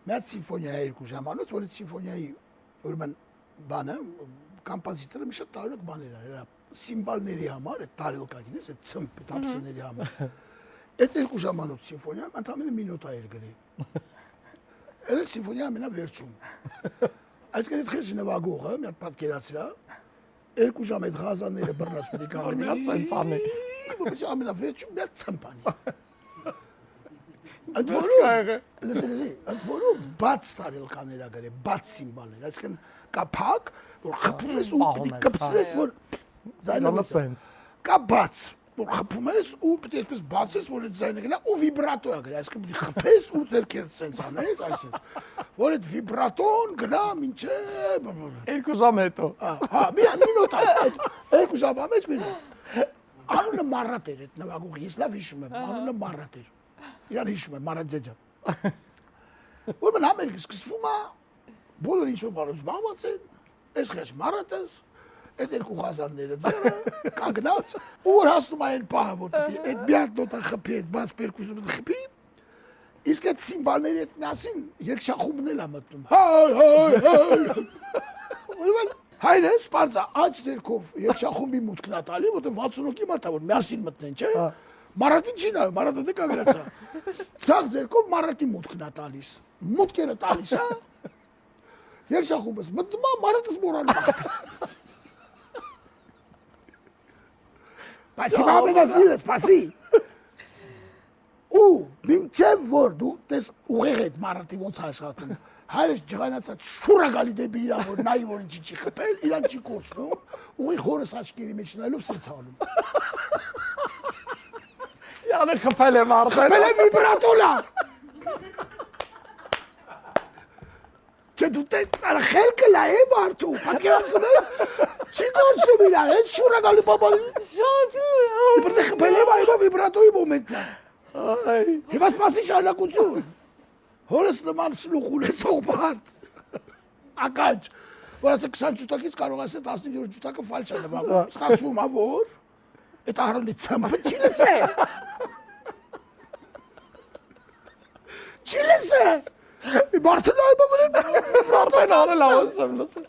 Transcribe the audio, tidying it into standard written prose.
Մեծ սիմֆոնիա երկու ժամանոց, որ այդ սիմֆոնիայի ուրեմն բանը կոմպոզիտորը մի շատ տարբեր բաներ էր, սիմբալների համար, այդ տարելկային է, այդ ցմփ տապսիների համար։ Այդ երկու ժամանոց սիմֆոնիան ընդամենը մինուտա էր գրի։ Այդ սիմֆոնիա ամենավերջում։ Այսինքն այդ խես նվագողը մի հատ պատկերացրա, 2 ժամ այդ ղազանները բռնած պետք է կանգնի։ Սենց անի։ Որպես ամենավերջում մի հատ ցմփանի։ Ընդ որում, լսեցի, ընդ որում բաց տարելկաներ ա գրի, բաց սիմբալներ, այսինքն կա փակ, որ խփում ես ու պետք է կպցնես, որ ձայնը սենց։ Կա բաց, որ խփում ես ու պետք է այսպես բացես, որ այդ ձայնը գնա ու վիբրատո ա գրի, այսինքն պետք է խփես ու ձերքերդ սենց անես, այսպես, որ այդ վիբրատոն գնա մինչև 2 ժամ հետո։ Հա, մի մինուտ է, այդ 2 ժամվա մեջ մինուտ։ Անունը Մարատ էր այդ նվագողի, ես լավ հիշում եմ, անունը Մարատ էր։ Իրան հիշում եմ, Մարատ ձեջան։ Ուրեմն համերգը սկսվում է, բոլորը ինչ-որ բանով զբաղված են, այս խես Մարատս, այդ երկու ղազանները ձերը, կանգնած, ու որ հասնում այն պահը, որ պետք է այդ մի հատ նոտա խփի, այդ բաց պերկուսիոնը խփի, իսկ այդ սիմբալների հետ միասին երկշախումբն էլ ա մտնում։ Ուրեմն հայրը սպարծա աջ ձերքով երկշախումբի մուտքն ա տալի, որտեղ 68-ի մարդ ա, որ միասին մտնեն, չէ՞։ Մարատին չի նայում, Մարատը դե կագրացա։ Ցած ձերքով Մարատի մուտքն ա տալիս։ Մուտքերը տալիս, հա։ Երկշախումբս մտնում ա, Մարատս մորանում ա։ Սպասի մամենասիրը, սպասի։ Ու մինչև որ դու տես ուղեղ այդ Մարատի ոնց աշխատում, հայրս ջղանացած շուրա գալի դեպի իրան, որ նայի որ ինչի չի խփել, իրան չի կորցնում, ուղիղ հորս աչքերի մեջ նայելով սենց անում։ Յանը խփել է մարդը։ Խփել է վիբրատոլա։ Չէ դու տես խելքը լա է մարդու, պատկերացնում ես, չի կորցնում իրան, հետ շուրա գալի բաբալի։ Շատ։ Իբր թե խփել է այո վիբրատոյի մոմենտն է։ Այ։ Հիմա սպասի շարունակություն։ Հորս նման սլուխ ունեցող մարդ։ Ականջ, որ ասա 20 ջութակից կարող ասե 15 ջութակը ֆալշ է նվագում։ Ստացվում ա որ այդ ահռելի ցմփը չի լսե։ Չի լսե։ Բարթնայ բավարի Ապեն արել ավասեմ լսել։